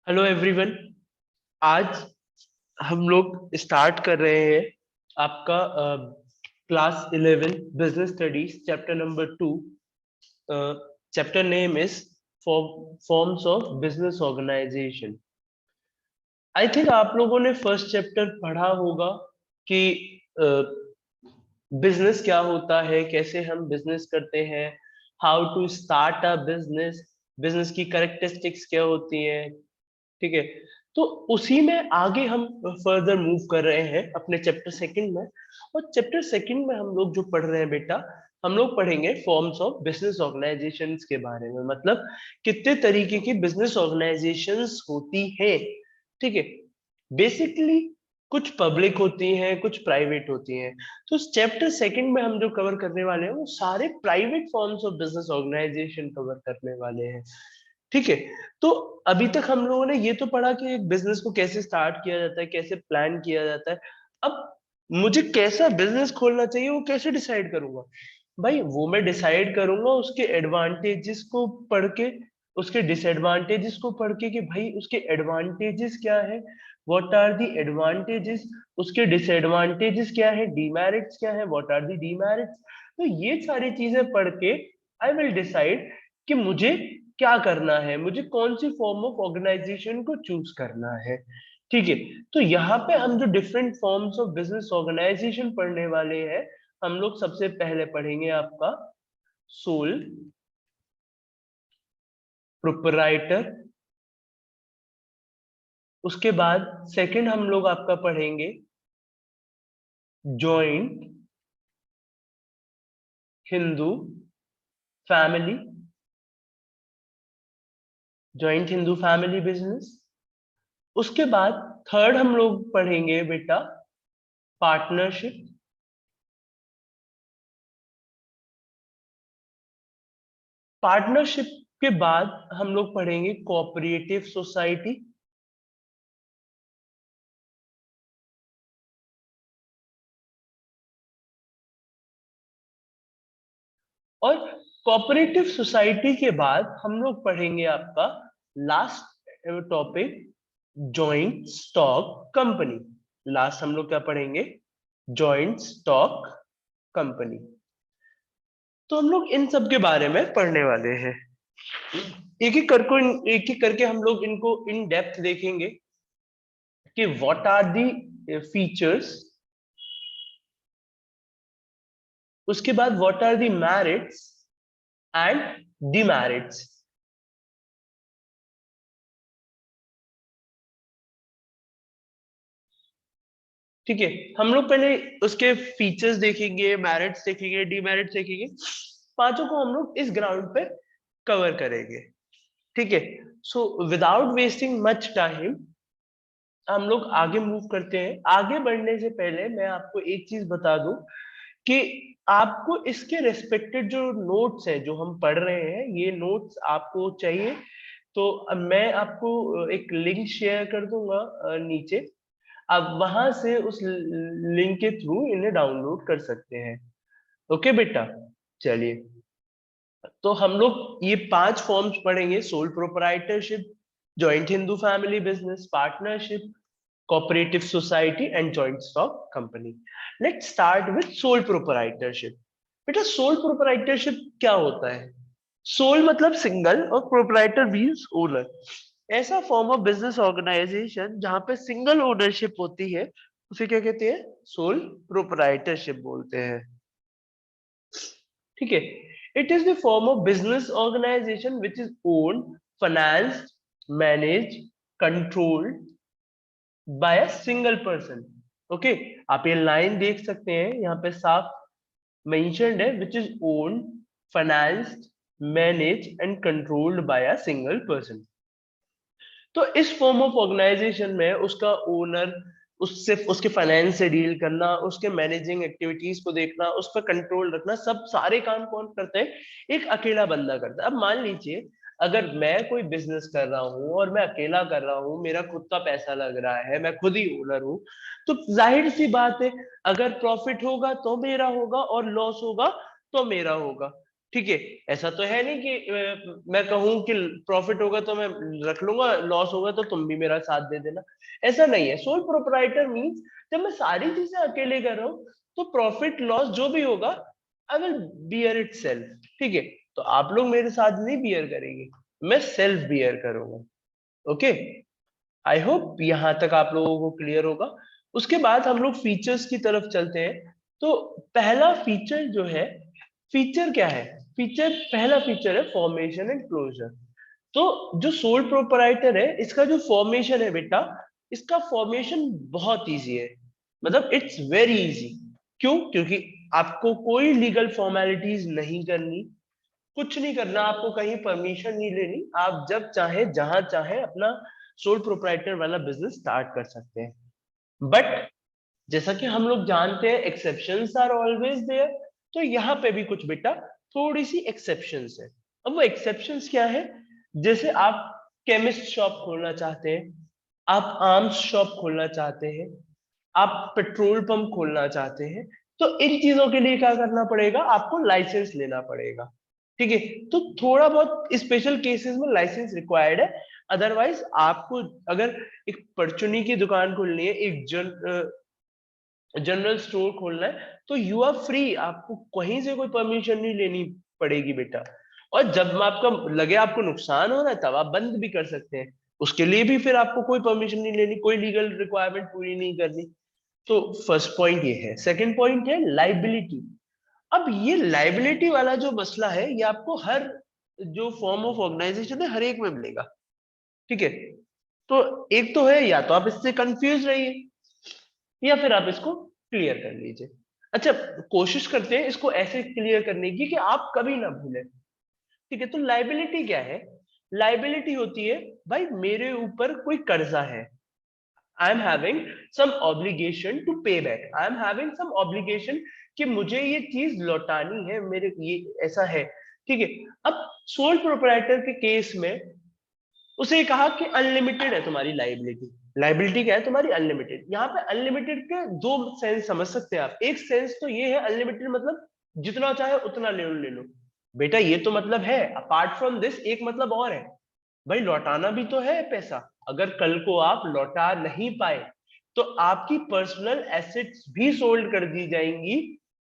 Hello everyone. आज हम लोग स्टार्ट कर रहे हैं आपका class 11 business studies chapter number 2। Chapter name is forms of business organisation. I think आप लोगों ने फर्स्ट चैप्टर पढ़ा होगा कि बिजनेस क्या होता है, कैसे हम बिजनेस करते हैं, how to start a business, business की कैरेक्टरिस्टिक्स क्या होती हैं। ठीक है, तो उसी में आगे हम फर्दर मूव कर रहे हैं अपने चैप्टर सेकंड में। और चैप्टर सेकंड में हम लोग जो पढ़ रहे हैं बेटा, हम लोग पढ़ेंगे फॉर्म्स ऑफ बिजनेस ऑर्गेनाइजेशंस के बारे में। मतलब कितने तरीके की बिजनेस ऑर्गेनाइजेशंस होती है। ठीक है, बेसिकली कुछ पब्लिक होती हैं, कुछ प्राइवेट होती हैं। तो चैप्टर सेकंड में हम जो कवर करने वाले हैं वो सारे private forms of business organisation cover करने वाले हैं। ठीक है, तो अभी तक हम लोगों ने ये तो पढ़ा कि एक बिजनेस को कैसे स्टार्ट किया जाता है, कैसे प्लान किया जाता है। अब मुझे कैसा बिजनेस खोलना चाहिए वो कैसे डिसाइड करूंगा? भाई वो मैं डिसाइड करूंगा उसके एडवांटेजेस को पढ़ के, उसके डिसएडवांटेजेस को पढ़ के कि भाई उसके एडवांटेजेस क्या है, व्हाट आर दी एडवांटेजेस, उसके डिसएडवांटेजेस क्या है, डीमेरिट्स क्या है, व्हाट आर दी डीमेरिट्स। तो ये सारी चीजें पढ़ के आई विल डिसाइड कि मुझे क्या करना है, मुझे कौन सी फॉर्म ऑफ ऑर्गेनाइजेशन को चूज करना है। ठीक है, तो यहाँ पे हम जो different forms of business organisation पढ़ने वाले हैं, हम लोग सबसे पहले पढ़ेंगे आपका सोल प्रोपराइटर। उसके बाद सेकंड हम लोग आपका पढ़ेंगे joint Hindu family, joint Hindu family business. उसके बाद थर्ड हम लोग पढ़ेंगे बेटा पार्टनरशिप। पार्टनरशिप के बाद हम लोग पढ़ेंगे कोऑपरेटिव सोसाइटी। और कोऑपरेटिव सोसाइटी के बाद हम लोग पढ़ेंगे आपका last topic joint stock company. Last हम लोग क्या पढ़ेंगे? Joint stock company. तो हम लोग इन सब के बारे में पढ़ने वाले हैं। एक एक करके हम लोग इनको इन डेप्थ देखेंगे कि व्हाट आर दी फीचर्स, उसके बाद what are the merits and demerits. ठीक है, हम लोग पहले उसके फीचर्स देखेंगे, मेरिट्स देखेंगे, डिमेरिट्स देखेंगे। पांचों को हम लोग इस ग्राउंड पे कवर करेंगे। ठीक है, so without wasting much time हम लोग आगे मूव करते हैं। आगे बढ़ने से पहले मैं आपको एक चीज बता दूं कि आपको इसके रेस्पेक्टेड जो नोट्स है जो हम पढ़ रहे हैं, ये नोट्स आपको चाहिए तो अब मैं आपको एक लिंक शेयर कर दूंगा नीचे। आप वहां से उस लिंक के थ्रू इन्हें डाउनलोड कर सकते हैं। ओके बेटा, चलिए। तो हम लोग ये पांच फॉर्म्स पढ़ेंगे: sole proprietorship, joint Hindu family business, partnership, cooperative society and joint stock company. Let's start with sole proprietorship. बेटा सोल प्रोप्राइटरशिप क्या होता है? सोल मतलब सिंगल और प्रोप्राइटर मींस ओनर। ऐसा फॉर्म ऑफ बिजनेस ऑर्गेनाइजेशन जहां पे सिंगल ओनरशिप होती है उसे क्या कहते हैं? सोल प्रोप्राइटरशिप बोलते हैं। ठीक है, it is the form of business organisation which is owned, financed, manage, controlled by a single person. Okay, आप ये लाइन देख सकते हैं यहाँ पे साफ मेंशन्ड है, विच is owned, financed, manage and controlled by a single person. तो इस फॉर्म ऑफ ऑर्गेनाइजेशन में उसका ओनर, उससे उसके फाइनेंस से डील करना, उसके मैनेजिंग एक्टिविटीज को देखना, उस पर कंट्रोल रखना, सब सारे काम कौन करते हैं? एक अकेला बंदा करता है। अब मान लीजिए अगर मैं कोई बिजनेस कर रहा हूँ और मैं अकेला कर रहा हूँ, मेरा खुद का पैसा लग रहा है, मैं खुद ही ओनर हूँ, तो जाहिर सी बात है अगर प्रॉफिट होगा तो मेरा होगा और लॉस होगा तो मेरा होगा। ठीक है। ऐसा तो है नहीं कि मैं कहूं कि प्रॉफिट होगा तो मैं रख लूंगा, लॉस होगा तो तुम भी मेरा साथ दे देना, ऐसा नहीं है। सोल प्रोप्राइटर मींस जब मैं सारी चीजें अकेले कर रहा हूँ तो प्रॉफिट लॉस जो भी होगा I will bear it self, ठीक है। तो आप लोग मेरे साथ नहीं बियर करेंगे, मैं सेल्फ बियर करूंगा। ओके, आई होप यहां तक आप लोगों को क्लियर होगा। उसके बाद हम लोग फीचर्स की तरफ चलते हैं। तो पहला फीचर जो है, फीचर क्या है? फीचर, पहला फीचर है फॉर्मेशन एंड क्लोजर। तो जो सोल प्रोपराइटर है इसका जो फॉर्मेशन है बेटा, इसका फॉर्मेशन बहुत इजी है, मतलब इट्स वेरी इजी। क्यों? क्योंकि आपको कोई लीगल फॉर्मेलिटीज नहीं करनी, कुछ नहीं करना, आपको कहीं परमिशन नहीं लेनी, आप जब चाहे जहां चाहे अपना सोल प्रोप्राइटर वाला बिजनेस स्टार्ट कर सकते हैं। बट जैसा कि हम लोग जानते हैं एक्सेप्शंस आर ऑलवेज देयर, तो यहाँ पे भी कुछ बेटा थोड़ी सी एक्सेप्शंस है। अब वो एक्सेप्शंस क्या है? जैसे आप केमिस्ट शॉप खोलना चाहते हैं, आप आर्म्स शॉप खोलना चाहते हैं, आप पेट्रोल पंप खोलना चाहते हैं, तो इन चीजों के लिए क्या करना पड़ेगा? आपको लाइसेंस लेना पड़ेगा, ठीक है। तो थोड़ा बहुत स्पेशल केसेस में लाइसेंस रिक्वायर्ड है, अदरवाइज आपको अगर एक परचूनी की दुकान खोलनी है, एक जनरल स्टोर खोलना है, तो यू आर फ्री, आपको कहीं से कोई परमिशन नहीं लेनी पड़ेगी बेटा। और जब आपका लगे आपको नुकसान हो रहा है तब आप बंद भी कर सकते हैं, उसके लिए भी फिर आपको कोई परमिशन नहीं लेनी, कोई लीगल रिक्वायरमेंट पूरी नहीं करनी। तो फर्स्ट पॉइंट ये है। सेकंड पॉइंट है लाइबिलिटी। अब ये लाइबिलिटी वाला जो मसला है ये आपको हर जो फॉर्म ऑफ ऑर्गेनाइजेशन है हर एक में मिलेगा, ठीक है। तो एक तो है, या तो आप इससे कंफ्यूज रहिए या फिर आप इसको क्लियर कर लीजिए। अच्छा, कोशिश करते हैं इसको ऐसे क्लियर करने की कि आप कभी ना भूलें, ठीक है। तो लाइबिलिटी क्या है? लाइबिलिटी होती है भाई मेरे ऊपर कोई कर्जा है, I am having some obligation to pay back, I am having some obligation कि मुझे ये चीज लौटानी है, मेरे ये ऐसा है, ठीक है। अब सोल प्रोप्राइटर के केस में उसे कहा कि अनलिमिटेड है तुम्हारी लाइबिलिटी। लाइबिलिटी क्या है तुम्हारी? अनलिमिटेड। यहाँ पे अनलिमिटेड के दो सेंस समझ सकते हैं आप। एक सेंस तो ये है अनलिमिटेड मतलब जितना चाहे उतना ले लो बेटा, ये तो मतलब है। अपार्ट फ्रॉम दिस एक मतलब और है, भाई लौटाना भी तो है पैसा। अगर कल को आप लौटा नहीं पाए तो आपकी पर्सनल एसेट्स भी सोल्ड कर दी जाएंगी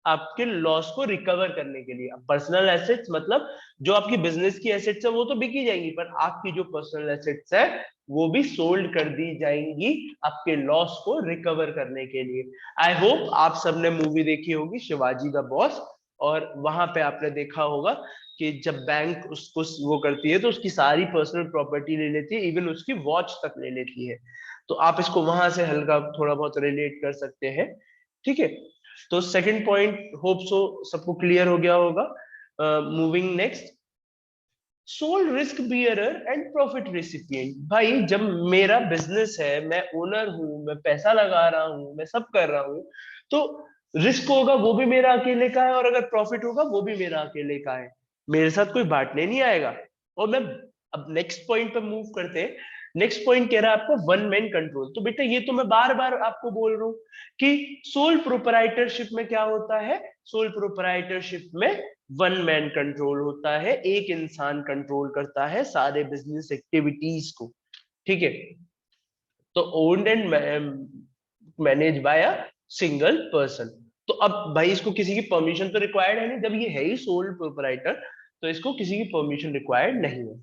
आपके लॉस को रिकवर करने के लिए। पर्सनल एसेट्स मतलब जो आपकी बिजनेस की एसेट्स है वो तो बिकी जाएंगी, पर आपकी जो पर्सनल एसेट्स है वो भी सोल्ड कर दी जाएंगी आपके लॉस को रिकवर करने के लिए। आई होप आप सबने मूवी देखी होगी शिवाजी द बॉस, और वहां पे आपने देखा होगा कि जब बैंक उसको वो करती है तो उसकी सारी पर्सनल प्रॉपर्टी ले लेती है, इवन उसकी वॉच तक ले लेती है। तो आप इसको वहां से हल्का थोड़ा बहुत रिलेट कर सकते हैं, ठीक है। तो सेकंड पॉइंट होप सो सबको क्लियर हो गया होगा। Moving next, sole risk bearer and profit recipient. भाई जब मेरा बिजनेस है, मैं ओनर हूं, मैं पैसा लगा रहा हूं, मैं सब कर रहा हूं, तो रिस्क होगा वो भी मेरा अकेले का है, और अगर प्रॉफिट होगा वो भी मेरा अकेले का है, मेरे साथ कोई बांटने नहीं आएगा। और मैं अब नेक्स्ट पॉइंट पे मूव करते हैं। नेक्स्ट पॉइंट कह रहा है आपको वन मैन कंट्रोल। तो बेटा ये तो मैं बार बार आपको बोल रहा हूँ कि सोल प्रोपराइटरशिप में क्या होता है? सोल प्रोपराइटरशिप में वन मैन कंट्रोल होता है, एक इंसान कंट्रोल करता है सारे बिजनेस एक्टिविटीज को, ठीक है। तो owned and manage by a single person. तो अब भाई इसको किसी की परमिशन तो रिक्वायर्ड है नहीं, जब ये है ही सोल प्रोपराइटर तो इसको किसी की परमिशन रिक्वायर्ड नहीं है।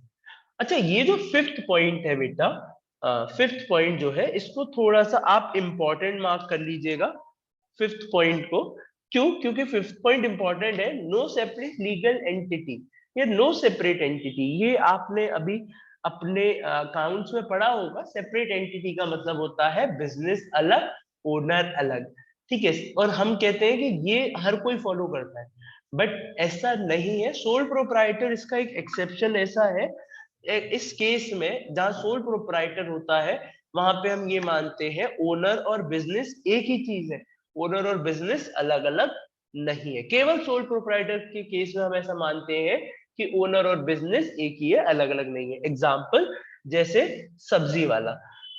अच्छा, ये जो फिफ्थ पॉइंट है बेटा, फिफ्थ पॉइंट जो है इसको थोड़ा सा आप इंपॉर्टेंट मार्क कर लीजिएगा फिफ्थ पॉइंट को। क्यों? क्योंकि फिफ्थ पॉइंट इंपॉर्टेंट है, नो सेपरेट लीगल एंटिटी। ये नो सेपरेट एंटिटी ये आपने अभी अपने अकाउंट्स में पढ़ा होगा। सेपरेट एंटिटी का मतलब होता है बिजनेस अलग, ओनर अलग, ठीक है। और हम कहते हैं कि ये हर कोई फॉलो करता है, बट ऐसा नहीं है। सोल प्रोप्राइटर इसका एक एक्सेप्शन ऐसा है, इस केस में जहां सोल प्रोप्राइटर होता है वहां पे हम ये मानते हैं ओनर और बिजनेस एक ही चीज है, ओनर और बिजनेस अलग अलग नहीं है। केवल सोल प्रोप्राइटर के केस में हम ऐसा मानते हैं कि ओनर और बिजनेस एक ही है, अलग अलग नहीं है। एग्जाम्पल जैसे सब्जी वाला,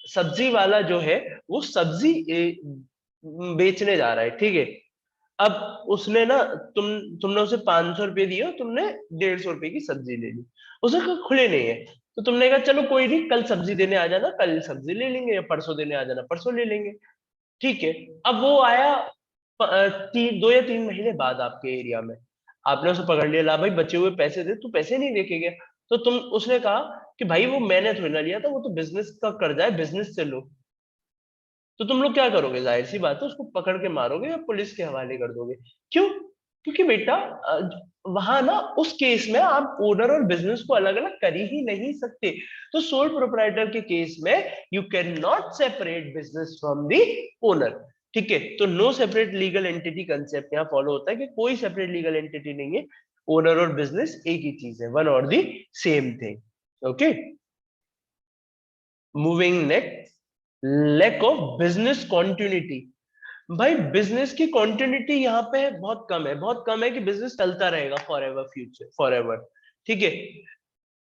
सब्जी वाला जो है वो सब्जी बेचने जा रहा है, ठीक है। अब उसने ना तुमने उसे 500 रुपये दिए, तुमने 150 रुपये की सब्जी ले ली, उसे खुले नहीं है, तो तुमने कहा चलो कोई नहीं, कल सब्जी देने आ जाना, कल सब्जी ले लेंगे, या परसों देने आ जाना, परसों ले लेंगे। ठीक है। अब वो आया 2 या 3 महीने बाद आपके एरिया में, आपने उसे पकड़ लिया, ला भाई बचे हुए पैसे दे, तू पैसे नहीं देके गया। तो उसने कहा कि भाई वो मैंने थोड़ी ना लिया था, वो तो बिजनेस का कर्जा है, बिजनेस से लो। तो तुम लोग क्या करोगे? जाहिर सी बात है उसको पकड़ के मारोगे या पुलिस के हवाले कर दोगे। क्यों? क्योंकि बेटा वहां ना उस केस में आप ओनर और बिजनेस को अलग अलग कर ही नहीं सकते। तो सोल प्रोप्राइटर के केस में you can not separate business from the owner. ठीक है, तो no separate legal entity concept यहाँ फॉलो होता है कि कोई सेपरेट लीगल एंटिटी नहीं है, ओनर और बिजनेस एक ही चीज है, वन और the same thing. Okay, moving next, lack of business continuity. भाई बिजनेस की कॉन्टिन्यूटी यहाँ पे बहुत कम है, बहुत कम है कि बिजनेस चलता रहेगा for ever, future for ever. ठीक है,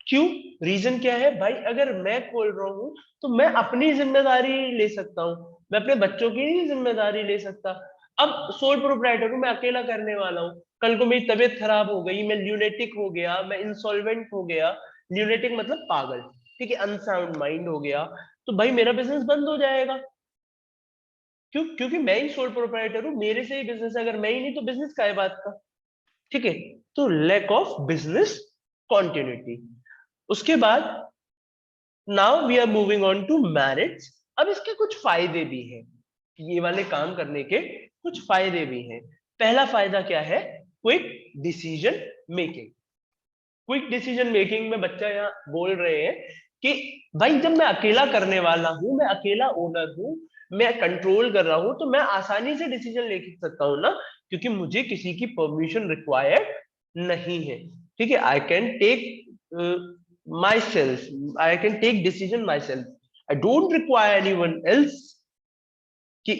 क्यों? रीजन क्या है भाई? अगर मैं खोल रहा हूं तो मैं अपनी जिम्मेदारी ले सकता हूँ, मैं अपने बच्चों की नहीं जिम्मेदारी ले सकता। अब सोल प्रोप्राइटर हूं, मैं अकेला करने वाला हूँ, कल को मेरी तबीयत खराब हो गई, मैं ल्यूनेटिक हो गया, मैं इंसॉल्वेंट हो गया, ल्यूनेटिक मतलब पागल, ठीक है, अनसाउंड माइंड हो गया, तो भाई मेरा बिजनेस बंद हो जाएगा। क्यों? क्योंकि मैं ही सोल प्रोप्राइटर हूँ, मेरे से ही बिजनेस है, अगर मैं ही नहीं तो बिजनेस का है बात का। ठीक है, तो लैक ऑफ बिजनेस कॉन्टिन्यूटी। उसके बाद now we are moving on to marriage. अब इसके कुछ फायदे भी हैं, ये वाले काम करने के कुछ फायदे भी हैं। पहला फायदा क्या है? Quick decision making. Quick decision making में बच्चा यहाँ बोल रहे हैं कि भाई जब मैं अकेला करने वाला हूं, मैं अकेला ओनर हूं, मैं कंट्रोल कर रहा हूं, तो मैं आसानी से डिसीजन ले सकता हूं ना, क्योंकि मुझे किसी की परमिशन रिक्वायर्ड नहीं है। ठीक है, I can take myself, I can take decision myself, I don't require anyone else कि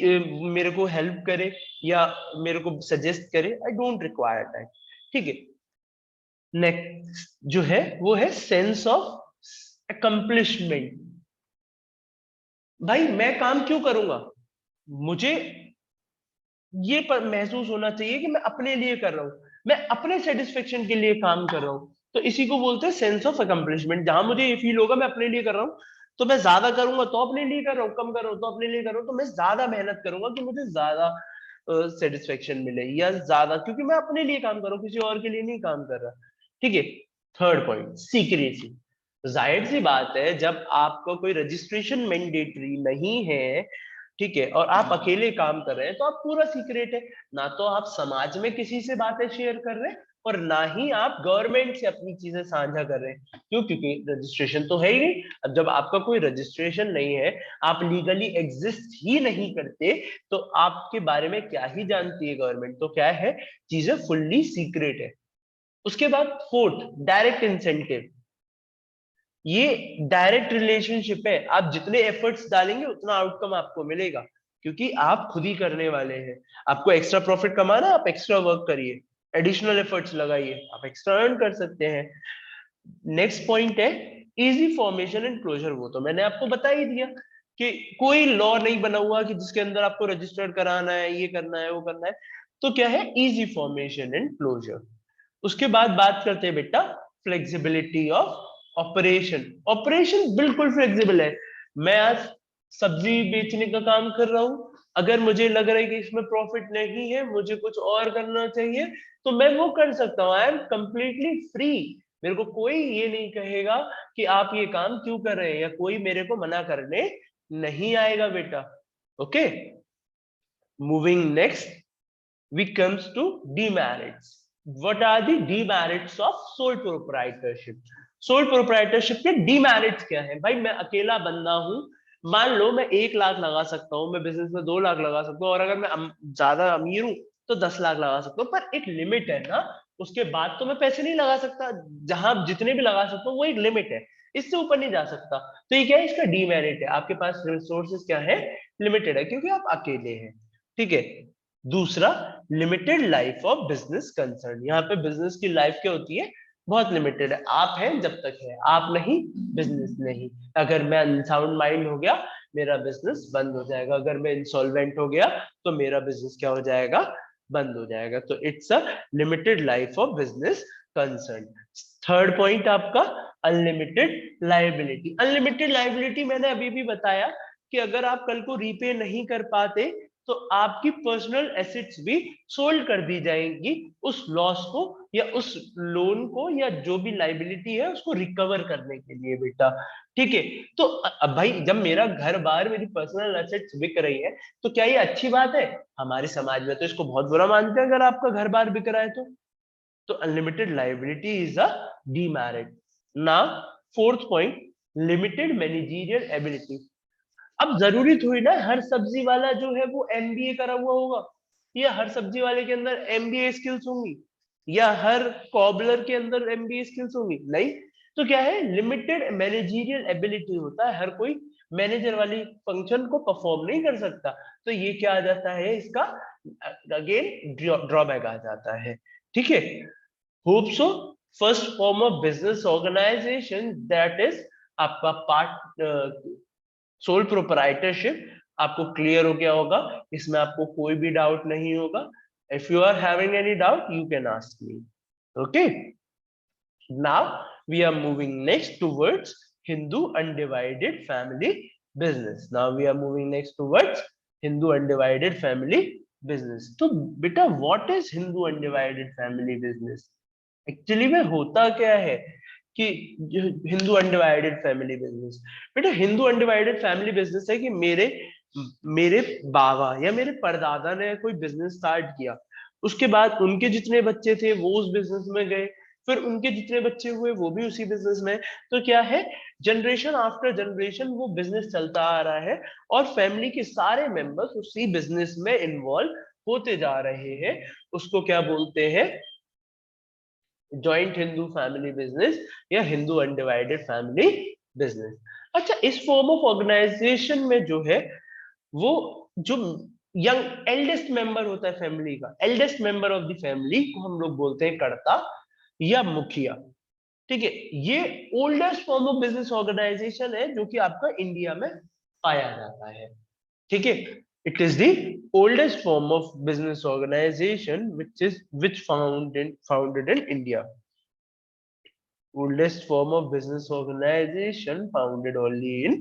मेरे को हेल्प करे या मेरे को सजेस्ट करे, आई डोंट रिक्वायर दैट। ठीक है, नेक्स्ट जो है वो है सेंस ऑफ अकम्प्लिशमेंट। भाई मैं काम क्यों करूंगा? मुझे ये महसूस होना चाहिए कि मैं अपने लिए कर रहा हूं, मैं अपने सेटिस्फेक्शन के लिए काम कर रहा हूं। तो इसी को बोलते हैं सेंस ऑफ अकम्प्लिशमेंट, जहां मुझे ये फील होगा मैं अपने लिए कर रहा हूं, तो मैं ज्यादा करूंगा तो अपने लिए कर रहा हूँ, कम कर रहा हूं तो अपने लिए कर रहा हूं, तो मैं ज्यादा मेहनत करूंगा कि मुझे ज्यादा सेटिस्फेक्शन मिले, या ज्यादा, क्योंकि मैं अपने लिए काम कर रहा हूँ, किसी और के लिए नहीं काम कर रहा। ठीक है। Third point, secrecy. जाहिर सी बात है, जब आपका कोई रजिस्ट्रेशन मैंडेटरी नहीं है, ठीक है, और आप अकेले काम कर रहे हैं, तो आप पूरा सीक्रेट है, ना तो आप समाज में किसी से बातें शेयर कर रहे हैं, और ना ही आप गवर्नमेंट से अपनी चीजें साझा कर रहे हैं। क्यों? क्योंकि रजिस्ट्रेशन तो है ही नहीं। अब जब आपका कोई रजिस्ट्रेशन नहीं है, आप लीगली एग्जिस्ट ही नहीं करते, तो आपके बारे में क्या ही जानती है गवर्नमेंट? तो क्या है, चीजें फुल्ली सीक्रेट है। उसके बाद फोर्थ, डायरेक्ट इंसेंटिव। ये डायरेक्ट रिलेशनशिप है, आप जितने एफर्ट्स डालेंगे उतना आउटकम आपको मिलेगा, क्योंकि आप खुद ही करने वाले हैं। आपको एक्स्ट्रा प्रॉफिट कमाना, आप एक्स्ट्रा वर्क करिए, एडिशनल एफर्ट्स लगाइए, आप एक्स्ट्रा अर्न कर सकते हैं। नेक्स्ट पॉइंट है इजी फॉर्मेशन एंड क्लोजर। वो तो मैंने आपको बता ही दिया कि कोई लॉ नहीं बना हुआ कि जिसके अंदर आपको रजिस्टर्ड कराना है, ये करना है, वो करना है। तो क्या है, इजी फॉर्मेशन एंड क्लोजर। उसके बाद बात करते हैं बेटा फ्लेक्सिबिलिटी ऑफ ऑपरेशन। ऑपरेशन बिल्कुल फ्लेक्सिबल है। मैं आज सब्जी बेचने का काम कर रहा हूं, अगर मुझे लग रहा है कि इसमें प्रॉफिट नहीं है, मुझे कुछ और करना चाहिए, तो मैं वो कर सकता हूँ, आई एम कंप्लीटली फ्री। मेरे को कोई ये नहीं कहेगा कि आप ये काम क्यों कर रहे हैं, या कोई मेरे को मना करने नहीं आएगा बेटा। Okay, moving next, we comes to demerits. What are the demerits of sole proprietorship? Sole proprietorship के डीमेरिट्स क्या है? भाई मैं अकेला बंदा हूं, मान लो मैं 1 लाख लगा सकता हूँ, मैं बिजनेस में 2 लाख लगा सकता हूँ, और अगर मैं ज्यादा अमीर हूं तो 10 लाख लगा सकता हूँ, पर एक लिमिट है ना, उसके बाद तो मैं पैसे नहीं लगा सकता। जहां जितने भी लगा सकता हूँ वो एक लिमिट है, इससे ऊपर नहीं जा सकता। तो ये क्या है, इसका डीमेरिट है, आपके पास रिसोर्सेज क्या है, लिमिटेड है, क्योंकि आप अकेले हैं। ठीक है। दूसरा, limited life of business concern. यहाँ पे बिजनेस की लाइफ क्या होती है, बहुत लिमिटेड है। आप हैं जब तक है, आप नहीं, बिजनेस नहीं। अगर मैं अनसाउंड माइंड हो गया, मेरा बिजनेस बंद हो जाएगा। अगर मैं इंसॉल्वेंट हो गया, तो मेरा बिजनेस क्या हो जाएगा, बंद हो जाएगा। तो it's a limited life of business concern. Third point आपका अनलिमिटेड लायबिलिटी। अनलिमिटेड लायबिलिटी मैंने अभी भी बताया कि अगर आप कल को रीपे नहीं कर पाते तो आपकी पर्सनल एसेट्स भी सोल्ड कर दी जाएंगी उस लॉस को या उस लोन को या जो भी लायबिलिटी है उसको रिकवर करने के लिए बेटा। ठीक है। तो अब भाई जब मेरा घर बार मेरी पर्सनल एसेट्स बिक रही है तो क्या ये अच्छी बात है? हमारे समाज में तो इसको बहुत बुरा मानते हैं अगर आपका घर बार बिक रहा है तो unlimited liability is a demerit. Now fourth point, limited managerial ability. अब जरूरी थोड़ी ना हर सब्जी वाला जो है वो एमबीए करा हुआ होगा या हर सब्जी वाले के अंदर एमबीए स्किल्स होंगी या हर कॉबलर के अंदर एमबीए स्किल्स होंगी, नहीं। तो क्या है, लिमिटेड मैनेजरियल एबिलिटी होता है, हर कोई मैनेजर वाली फंक्शन को परफॉर्म नहीं कर सकता। तो ये क्या आ जाता है इसका अगेन ड्रॉबैक आ जाता है। ठीक है। Hope so first form of business organisation that is आपका पार्ट सोल प्रोपराइटरशिप आपको क्लियर हो गया होगा, इसमें आपको कोई भी डाउट नहीं होगा। If you are having any doubt you can ask me. Okay, now we are moving next towards Hindu undivided family business. Now we are moving next towards Hindu undivided family business. तो बेटा what is Hindu undivided family business? Actually में होता क्या है कि Hindu undivided family business, बेटा Hindu undivided family business है कि मेरे मेरे बाबा या मेरे परदादा ने कोई बिजनेस स्टार्ट किया, उसके बाद उनके जितने बच्चे थे वो उस बिजनेस में गए, फिर उनके जितने बच्चे हुए वो भी उसी बिजनेस में। तो क्या है, जनरेशन आफ्टर जनरेशन वो बिजनेस चलता आ रहा है और फैमिली के सारे मेंबर्स उसी बिजनेस में इन्वॉल्व होते जा रहे हैं। उसको क्या बोलते हैं, जॉइंट हिंदू फैमिली बिजनेस या हिंदू अनडिवाइडेड फैमिली बिजनेस। अच्छा, इस फॉर्म ऑफ ऑर्गेनाइजेशन में जो है वो जो यंग एल्डेस्ट मेंबर होता है फैमिली का, eldest member of the family को हम लोग बोलते हैं कर्ता या मुखिया। ठीक है, ये oldest form of business organisation है जो कि आपका इंडिया में पाया जाता है। ठीक है, it is the oldest form of business organization which founded in India, oldest form of business organization founded only in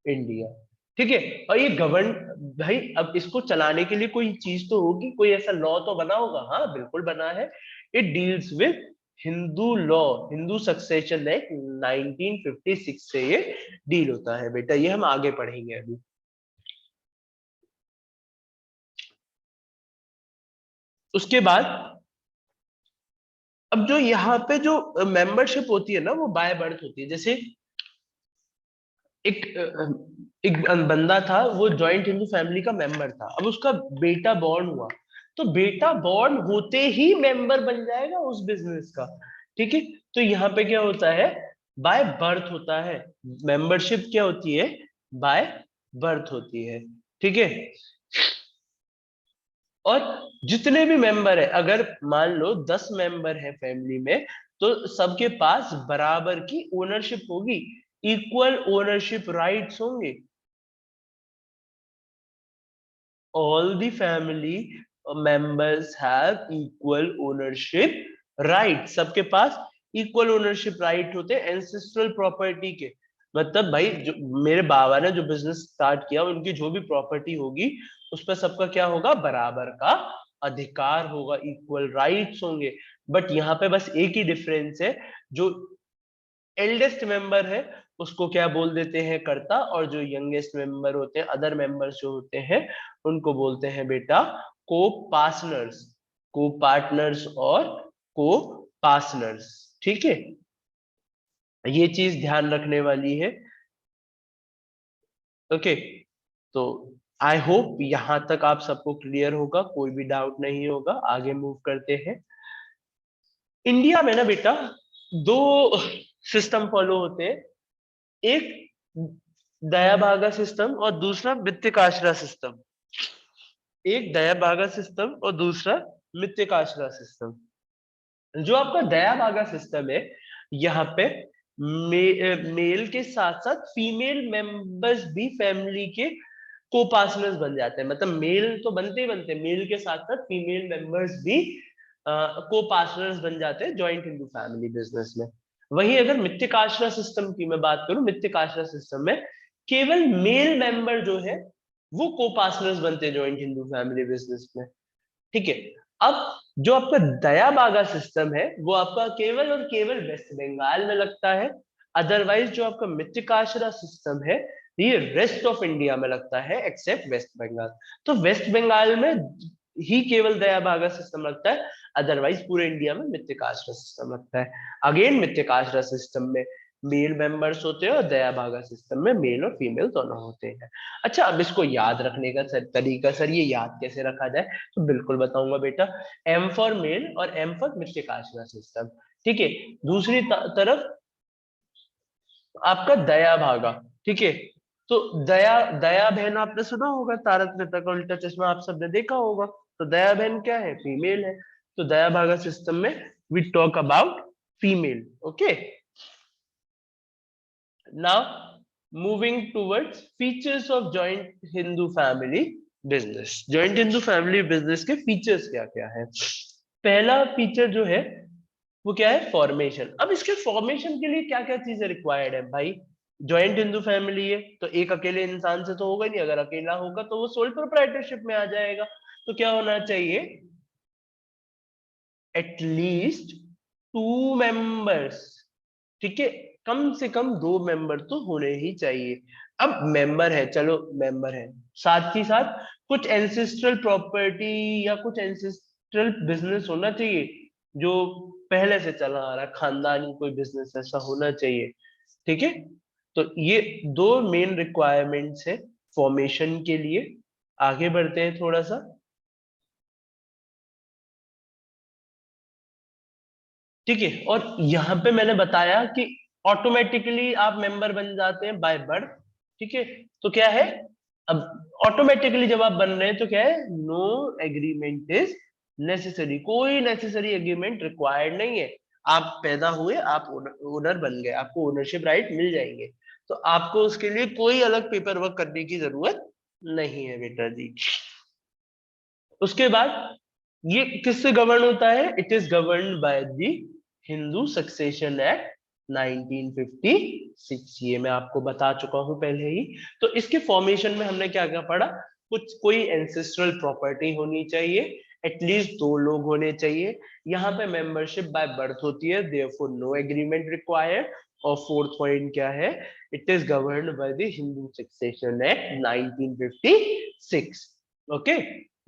India। ठीक है। और ये गवर्न भाई अब इसको चलाने के लिए कोई चीज तो होगी, कोई ऐसा लॉ तो बना होगा। हाँ बिल्कुल बना है। It deals with Hindu law, Hindu succession act 1956 से ये डील होता है बेटा, ये हम आगे पढ़ेंगे अभी। उसके बाद अब जो यहाँ पे जो मेंबरशिप होती है ना वो बाय बर्थ होती है। जैसे एक एक बंदा था, वो जॉइंट हिंदू फैमिली का मेंबर था, अब उसका बेटा बॉर्न हुआ तो बेटा बॉर्न होते ही मेंबर बन जाएगा उस बिजनेस का। ठीक है। तो यहाँ पे क्या होता है, बाय बर्थ होता है। मेंबरशिप क्या होती है, बाय बर्थ होती है। ठीक है। और जितने भी मेंबर है, अगर मान लो 10 मेंबर है फैमिली में, तो सबके पास बराबर की ओनरशिप होगी, इक्वल ओनरशिप राइट्स होंगे। All the family members have equal ownership right, सबके पास इक्वल ओनरशिप राइट होते हैं एंसेस्ट्रल प्रॉपर्टी के। मतलब भाई जो मेरे बाबा ने जो बिजनेस स्टार्ट किया उनकी जो भी प्रॉपर्टी होगी उस पर सबका क्या होगा, बराबर का अधिकार होगा, इक्वल राइट्स होंगे। बट यहाँ पे बस एक ही डिफरेंस है, जो एल्डेस्ट मेंबर है उसको क्या बोल देते हैं, कर्ता, और जो यंगेस्ट मेंबर होते हैं, अदर मेंबर्स जो होते हैं, उनको बोलते हैं बेटा को पार्टनर्स, को पार्टनर्स और को पार्टनर्स। ठीक है, ये चीज ध्यान रखने वाली है। ओके, तो आई होप यहां तक आप सबको क्लियर होगा, कोई भी डाउट नहीं होगा। आगे मूव करते हैं। इंडिया में ना बेटा दो सिस्टम फॉलो होते हैं, एक दया भागा सिस्टम और दूसरा मित्तिक आश्रय सिस्टम। एक दया भागा सिस्टम और दूसरा मित्तिक आश्रय सिस्टम। जो आपका दया भागा सिस्टम है, यहाँ पे मेल के साथ साथ फीमेल मेंबर्स भी फैमिली के को पार्टनर्स बन जाते हैं, मतलब मेल तो बनते ही बनते हैं, मेल के साथ साथ फीमेल मेंबर्स भी को पार्टनर्स बन जाते हैं जॉइंट हिंदू फैमिली बिजनेस में। वहीं अगर मित्तिक आश्रय सिस्टम की मैं बात करूं, मित्तिक आश्रय सिस्टम में केवल मेल मेंबर जो है वो को पार्टनर्स बनते हैं जॉइंट हिंदू फैमिली बिजनेस में। ठीक है। अब जो आपका दया बागा सिस्टम है वो आपका केवल और केवल वेस्ट बंगाल में लगता है। अदरवाइज जो आपका मृत्तिकाश्रा सिस्टम है ये रेस्ट ऑफ इंडिया में लगता है एक्सेप्ट वेस्ट बंगाल। तो वेस्ट बंगाल में ही केवल दया भागा सिस्टम लगता है, अदरवाइज पूरे इंडिया में मृत्तिकाश्रा सिस्टम लगता है। अगेन मृत्तिकाश्रा सिस्टम में मेल मेंबर्स होते हैं और दया भागा सिस्टम में मेल और फीमेल दोनों होते हैं। अच्छा, अब इसको याद रखने का तरीका, सर ये याद कैसे रखा जाए, तो बिल्कुल बताऊंगा बेटा। एम फॉर मेल और एम फॉर मृत्तिकाश्रा सिस्टम। ठीक है। दूसरी तरफ आपका दया भागा। ठीक है। तो दया दया बहन आपने सुना होगा, तारक मेहता का उल्टा चश्मा आप सबने देखा होगा। तो दया बहन क्या है, फीमेल है। तो दया भागा सिस्टम में we talk about female. Okay, now moving towards features of joint Hindu family business. Joint Hindu family business के फीचर्स क्या क्या है। पहला फीचर जो है वो क्या है, फॉर्मेशन। अब इसके फॉर्मेशन के लिए क्या क्या चीजें रिक्वायर्ड है भाई। जॉइंट हिंदू फैमिली है तो एक अकेले इंसान से तो होगा नहीं, अगर अकेला होगा तो वो सोल प्रोप्राइटरशिप में आ जाएगा। तो क्या होना चाहिए, एटलीस्ट 2 मेंबर्स। ठीक है, कम से कम 2 मेंबर तो होने ही चाहिए। अब मेंबर है, चलो मेंबर है, साथ ही साथ कुछ एंसेस्ट्रल प्रॉपर्टी या कुछ एंसेस्ट्रल बिजनेस होना चाहिए जो पहले से चला आ रहा है, खानदानी कोई बिजनेस ऐसा होना चाहिए। ठीक है। तो ये 2 मेन रिक्वायरमेंट्स है फॉर्मेशन के लिए। आगे बढ़ते हैं थोड़ा सा। ठीक है, और यहाँ पे मैंने बताया कि ऑटोमेटिकली आप मेंबर बन जाते हैं बाय बर्थ। ठीक है। तो क्या है, अब ऑटोमेटिकली जब आप बन रहे हैं तो क्या है, नो एग्रीमेंट इज नेसेसरी, कोई नेसेसरी एग्रीमेंट रिक्वायर्ड नहीं है। आप पैदा हुए, आप ओनर बन गए, आपको ओनरशिप राइट मिल जाएंगे। तो आपको उसके लिए कोई अलग पेपर वर्क करने की जरूरत नहीं है बेटा जी। उसके बाद ये किससे गवर्न होता है, it is govern by the Hindu succession act 1956। ये मैं आपको बता चुका हूं पहले ही। तो इसके फॉर्मेशन में हमने क्या क्या पढ़ा, कुछ कोई एंसेस्ट्रल प्रॉपर्टी होनी चाहिए, एटलीस्ट 2 लोग होने चाहिए। यहाँ पे मेंबरशिप बाय बर्थ होती है, देयरफॉर नो एग्रीमेंट रिक्वायर्ड। और फोर्थ पॉइंट क्या है, it is governed bye the Hindu succession act 1956। Okay,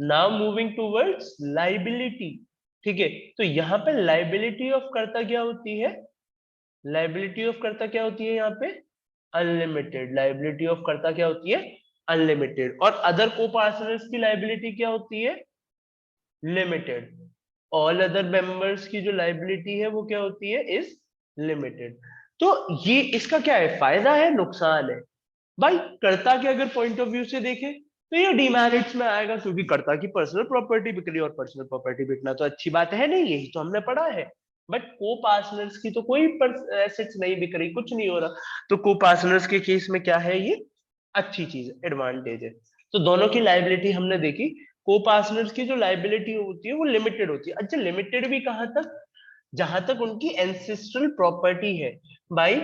now moving towards liability. ठीक है। तो यहाँ पे लाइबिलिटी ऑफ कर्ता क्या होती है, लाइबिलिटी ऑफ कर्ता क्या होती है यहाँ पे, अनलिमिटेड। लाइबिलिटी ऑफ कर्ता क्या होती है, अनलिमिटेड। और अदर को पार्टनर्स की लाइबिलिटी क्या होती है, लिमिटेड। ऑल अदर मेंबर्स की जो लाइबिलिटी है वो क्या होती है, इज लिमिटेड। तो ये इसका क्या है, फायदा है नुकसान है भाई। कर्ता के अगर पॉइंट ऑफ व्यू से देखें तो ये डिमेरिट्स में आएगा, क्योंकि कर्ता की पर्सनल प्रॉपर्टी बिक रही है, और पर्सनल प्रॉपर्टी बिकना तो अच्छी बात है नहीं, यही तो हमने पढ़ा है। बट को पार्टनर्स की तो कोई एसेट्स नहीं बिक रही, कुछ नहीं हो रहा। तो को पार्टनर्स के केस में क्या है, ये अच्छी चीज, एडवांटेज है। तो दोनों की लाइबिलिटी हमने देखी। को पार्टनर्स की जो लाइबिलिटी होती है वो लिमिटेड होती है। अच्छा, लिमिटेड भी कहां तक, जहां तक उनकी एंसेस्ट्रल प्रॉपर्टी है। भाई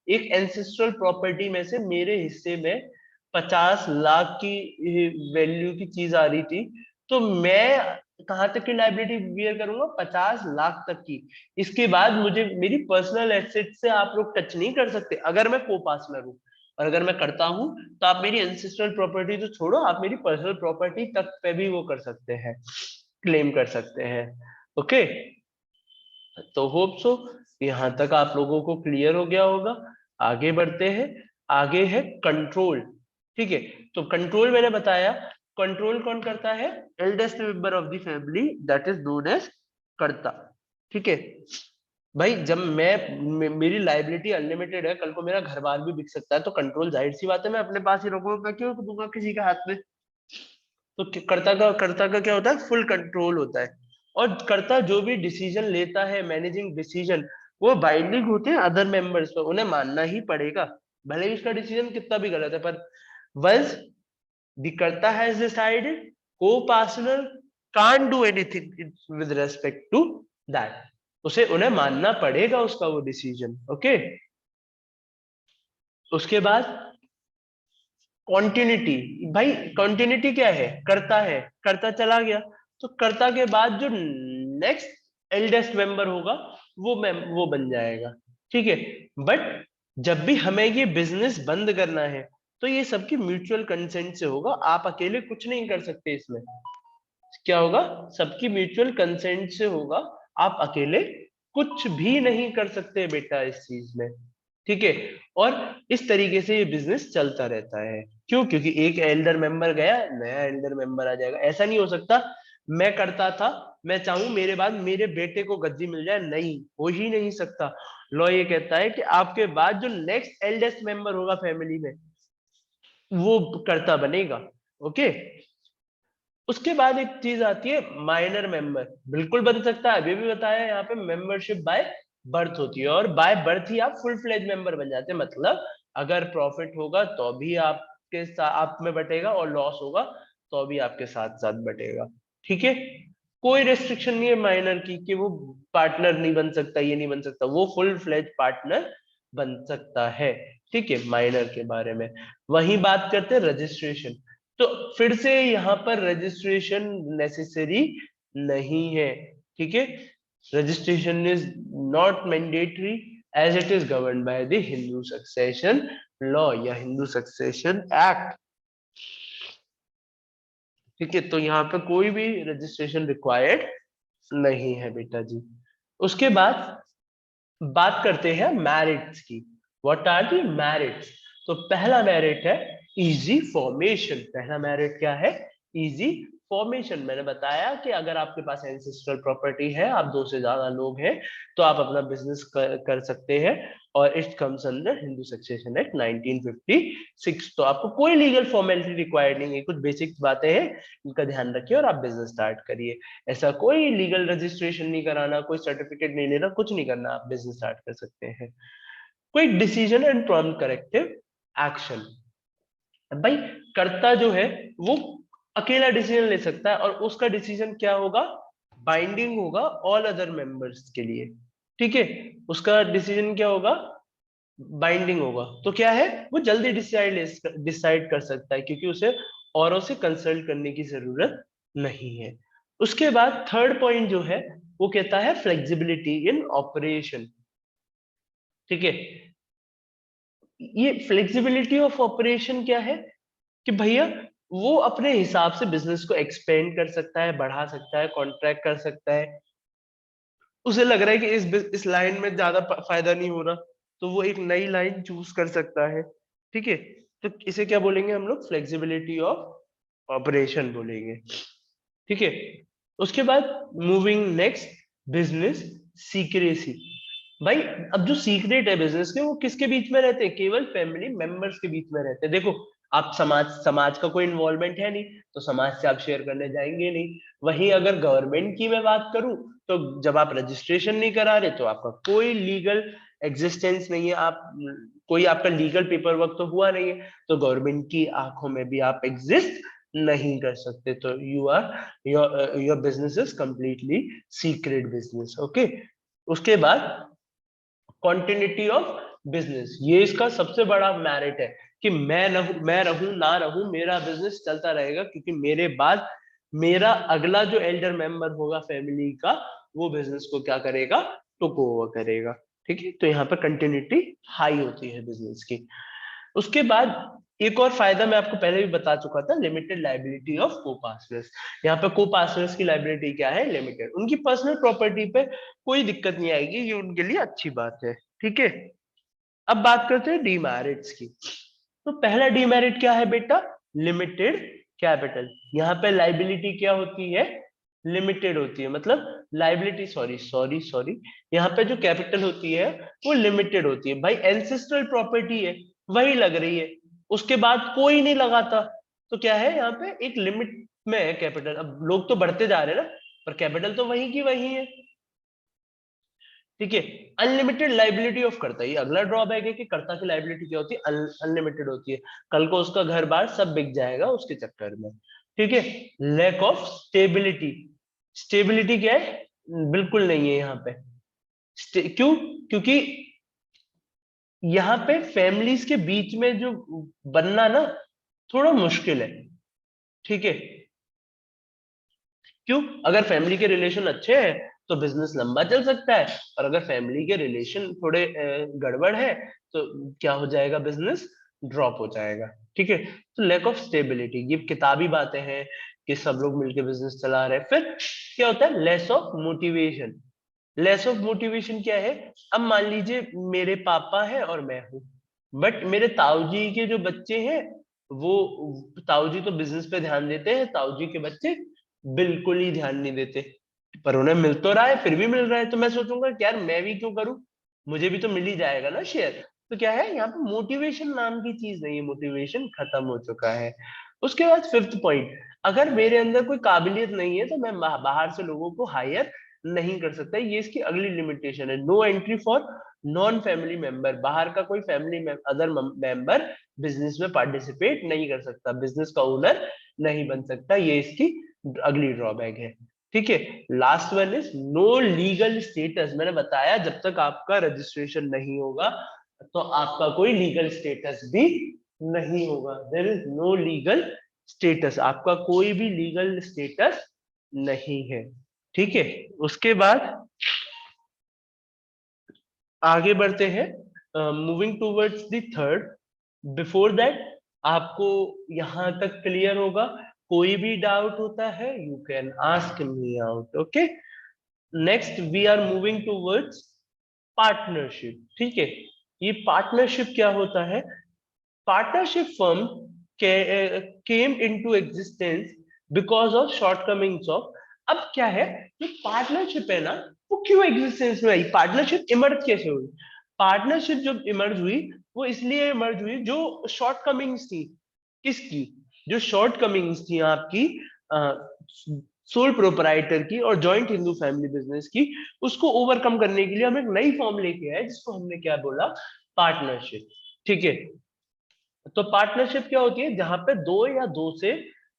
एक एंसेस्ट्रल प्रॉपर्टी में से मेरे हिस्से में 50 लाख की वैल्यू की चीज आ रही थी, तो मैं कहां तक की लाइबिलिटी बियर करूंगा, 50 लाख तक की। इसके बाद मुझे मेरी पर्सनल एसेट से आप लोग टच नहीं कर सकते अगर मैं को पार्टनर हूं। और अगर मैं करता हूं तो आप मेरी एंसेस्ट्रल प्रॉपर्टी तो छोड़ो, आप मेरी पर्सनल प्रॉपर्टी तक पे भी वो कर सकते हैं, क्लेम कर सकते हैं। ओके, तो होप सो यहां तक आप लोगों को क्लियर हो गया होगा। आगे बढ़ते हैं। आगे है कंट्रोल। ठीक है। तो कंट्रोल मैंने बताया, कंट्रोल कौन करता है, eldest member of the family, that is known as karta. ठीक है। भाई जब मेरी लाइबिलिटी अनलिमिटेड है, कल को मेरा घर बार भी बिक सकता है, तो कंट्रोल जाहिर सी बात है मैं अपने पास ही रखूंगा, मैं क्यों दूंगा किसी के हाथ में। तो कर्ता का क्या होता है, फुल कंट्रोल होता है। और कर्ता जो भी डिसीजन लेता है, मैनेजिंग डिसीजन, वो बाइंडिंग होते हैं अदर मेंबर्स पर, उन्हें मानना ही पड़ेगा, भले ही उसका डिसीजन कितना भी गलत है। पर वंस The कर्ता has decided, co-partner can't do anything with respect to that. उसे उन्हें मानना पड़ेगा उसका वो डिसीजन। ओके, उसके बाद कॉन्टिन्यूटी। भाई कॉन्टिन्यूटी क्या है, करता है, करता चला गया, तो कर्ता के बाद जो नेक्स्ट एल्डेस्ट मेंबर होगा वो बन जाएगा। ठीक है, बट जब भी हमें ये बिजनेस बंद करना है तो ये सबकी म्यूचुअल कंसेंट से होगा, आप अकेले कुछ नहीं कर सकते इसमें। क्या होगा, सबकी म्यूचुअल कंसेंट से होगा, आप अकेले कुछ भी नहीं कर सकते बेटा इस चीज में। ठीक है, और इस तरीके से ये बिजनेस चलता रहता है। क्यों, क्योंकि एक एल्डर मेंबर गया, नया एल्डर मेंबर आ जाएगा। ऐसा नहीं हो सकता मैं करता था, मैं चाहूं मेरे बाद मेरे बेटे को गद्दी मिल जाए, नहीं, हो ही नहीं सकता। लॉ ये कहता है कि आपके बाद जो नेक्स्ट एल्डेस्ट मेंबर होगा फैमिली में वो कर्ता बनेगा। ओके, उसके बाद एक चीज आती है माइनर मेंबर। बिल्कुल बन सकता है, अभी भी बताया यहाँ पे मेंबरशिप बाय बर्थ होती है, और बाय बर्थ ही आप फुल फ्लेज मेंबर बन जाते हैं। मतलब अगर प्रॉफिट होगा तो भी आपके साथ आप में बटेगा, और लॉस होगा तो भी आपके साथ साथ बटेगा। ठीक है, कोई रेस्ट्रिक्शन नहीं है माइनर की कि वो पार्टनर नहीं बन सकता, ये नहीं बन सकता, वो फुल फ्लेज पार्टनर बन सकता है। ठीक है, माइनर के बारे में। वही बात करते हैं रजिस्ट्रेशन। तो फिर से यहाँ पर रजिस्ट्रेशन नेसेसरी नहीं है। ठीक है, registration is not mandatory as it is govern by the Hindu succession law या हिंदू सक्सेशन एक्ट। ठीक है, तो यहाँ पे कोई भी रजिस्ट्रेशन रिक्वायर्ड नहीं है बेटा जी। उसके बाद बात करते हैं मेरिट्स की। What are the merits? तो पहला मेरिट है इजी फॉर्मेशन। पहला मेरिट क्या है? Easy formation. मैंने बताया कि अगर आपके पास एंसेस्ट्रल प्रॉपर्टी है, आप दो से ज्यादा लोग हैं, तो आप अपना बिजनेस कर सकते हैं, और it comes under Hindu succession act 1956। तो आपको कोई लीगल फॉर्मेलिटी रिक्वायर्ड नहीं है, कुछ बेसिक बातें हैं, इनका ध्यान रखिए और आप बिजनेस स्टार्ट करिए। ऐसा कोई लीगल रजिस्ट्रेशन नहीं कराना, कोई सर्टिफिकेट नहीं लेना, कुछ नहीं करना, आप बिजनेस स्टार्ट कर सकते हैं। कोई decision and prompt corrective action. भाई कर्ता जो है वो अकेला डिसीजन ले सकता है, और उसका डिसीजन क्या होगा? बाइंडिंग होगा ऑल अदर मेंबर्स के लिए। ठीक है, उसका डिसीजन क्या होगा? बाइंडिंग होगा। तो क्या है, वो जल्दी डिसाइड कर सकता है, क्योंकि उसे औरों से कंसल्ट करने की जरूरत नहीं है। उसके बाद थर्ड पॉइंट जो है वो कहता है फ्लेक्सिबिलिटी इन ऑपरेशन। ठीक है, ये फ्लेक्सिबिलिटी ऑफ ऑपरेशन क्या है कि भैया वो अपने हिसाब से बिजनेस को एक्सपेंड कर सकता है, बढ़ा सकता है, कॉन्ट्रैक्ट कर सकता है। उसे लग रहा है कि इस लाइन में ज्यादा फायदा नहीं हो रहा, तो वो एक नई लाइन चूज कर सकता है। ठीक है, तो इसे क्या बोलेंगे हम लोग? फ्लेक्सिबिलिटी ऑफ ऑपरेशन बोलेंगे। ठीक है, उसके बाद मूविंग नेक्स्ट, बिजनेस सीक्रेसी। भाई अब जो सीक्रेट है बिजनेस के, वो किसके बीच में रहते हैं? केवल फैमिली मेंबर्स के बीच में रहते हैं। देखो, आप समाज समाज का कोई इन्वॉल्वमेंट है नहीं, तो समाज से आप शेयर करने जाएंगे नहीं। वहीं अगर गवर्नमेंट की मैं बात करूं, तो जब आप रजिस्ट्रेशन नहीं करा रहे तो आपका कोई लीगल एग्जिस्टेंस नहीं है, आप कोई आपका लीगल पेपर वर्क तो हुआ नहीं है, तो गवर्नमेंट की आंखों में भी आप एग्जिस्ट नहीं कर सकते। तो you are your business is completely secret business. Okay, उसके बाद कॉन्टिन्यूटी ऑफ बिजनेस। ये इसका सबसे बड़ा मेरिट है कि मैं रहूं ना रहूं, मेरा बिजनेस चलता रहेगा, क्योंकि मेरे बाद मेरा अगला जो एल्डर मेंबर होगा फैमिली का, वो बिजनेस को क्या करेगा? टुक ओवर करेगा। ठीक है, तो यहाँ पर कंटिन्यूटी हाई होती है बिजनेस की। उसके बाद एक और फायदा मैं आपको पहले भी बता चुका था, लिमिटेड लाइबिलिटी ऑफ को पार्टनर्स। यहाँ पे को पार्टनर्स की लाइबिलिटी क्या है? लिमिटेड। उनकी पर्सनल प्रॉपर्टी पे कोई दिक्कत नहीं आएगी, ये उनके लिए अच्छी बात है। ठीक है, अब बात करते हैं डीमेरिट्स की। तो पहला डीमेरिट क्या है बेटा? Limited capital. यहाँ पे लाइबिलिटी क्या होती है? लिमिटेड होती है। मतलब लाइबिलिटी, सॉरी सॉरी सॉरी, यहाँ पे जो कैपिटल होती है वो लिमिटेड होती है। भाई एंसेस्ट्रल प्रॉपर्टी है, वही लग रही है, उसके बाद कोई नहीं लगाता, तो क्या है, यहाँ पे एक लिमिट में है कैपिटल। अब लोग तो बढ़ते जा रहे हैं ना, पर कैपिटल तो वही की वही है। ठीक है। अनलिमिटेड लाइबिलिटी ऑफ कर्ता, ये अगला ड्रॉबैक है कि कर्ता की लाइबिलिटी क्या होती है, अनलिमिटेड होती है। कल को उसका घर बार सब बिक जाएगा उसके चक्कर में। ठीक है। लैक ऑफ स्टेबिलिटी, स्टेबिलिटी क्या है, बिल्कुल नहीं है यहाँ पे। क्यों? क्योंकि यहाँ पे फैमिलीज के बीच में जो बनना ना थोड़ा मुश्किल है। ठीक है। क्यों? अगर फैमिली के रिलेशन अच्छे हैं तो बिजनेस लंबा चल सकता है, और अगर फैमिली के रिलेशन थोड़े गड़बड़ है तो क्या हो जाएगा, बिजनेस ड्रॉप हो जाएगा। ठीक है। तो लैक ऑफ स्टेबिलिटी, ये किताबी बातें हैं कि सब लोग मिलकर बिजनेस चला रहे हैं। फिर क्या होता है, less of motivation. Less of motivation क्या है, अब मान लीजिए मेरे पापा है और मैं हूं, बट मेरे ताऊजी के जो बच्चे हैं वो, ताऊजी तो बिजनेस पे ध्यान देते हैं, ताऊजी के बच्चे बिल्कुल ही ध्यान नहीं देते, पर उन्हें मिल तो रहा है, फिर भी मिल रहा है, तो मैं सोचूंगा कि यार मैं भी क्यों करूं, मुझे भी तो मिल ही जाएगा ना शेयर। तो क्या है, यहाँ पे मोटिवेशन नाम की चीज नहीं है, मोटिवेशन खत्म हो चुका है। उसके बाद फिफ्थ पॉइंट, अगर मेरे अंदर कोई काबिलियत नहीं है तो मैं बाहर से लोगों को हायर नहीं कर सकता, ये इसकी अगली लिमिटेशन है। No entry for non family member, बाहर का कोई फैमिली अदर मेंबर बिजनेस में पार्टिसिपेट नहीं कर सकता, बिजनेस का ओनर नहीं बन सकता, ये इसकी अगली ड्रॉबैक है। ठीक है। Last one is no legal status. मैंने बताया जब तक आपका रजिस्ट्रेशन नहीं होगा तो आपका कोई लीगल स्टेटस भी नहीं होगा। There is no legal status, आपका कोई भी लीगल स्टेटस नहीं है। ठीक है। उसके बाद आगे बढ़ते हैं, moving towards the third. Before that आपको यहां तक क्लियर होगा? कोई भी डाउट होता है you can ask me out. Okay. Next we are moving towards partnership. ठीक है। ये पार्टनरशिप क्या होता है? Partnership firm came into existence because of shortcomings of. अब क्या है, जो पार्टनरशिप है ना, वो क्यों एग्जिस्टेंस में आई, पार्टनरशिप इमर्ज कैसे हुई? पार्टनरशिप जब इमर्ज हुई वो इसलिए इमर्ज हुई जो शॉर्टकमिंग्स थी। किसकी? जो शॉर्टकमिंग्स थी आपकी सोल प्रोपराइटर की और जॉइंट हिंदू फैमिली बिजनेस की, उसको ओवरकम करने के लिए हम एक नई फॉर्म लेके आए जिसको हमने क्या बोला, पार्टनरशिप। ठीक है। तो पार्टनरशिप क्या होती है, जहां पे दो या दो से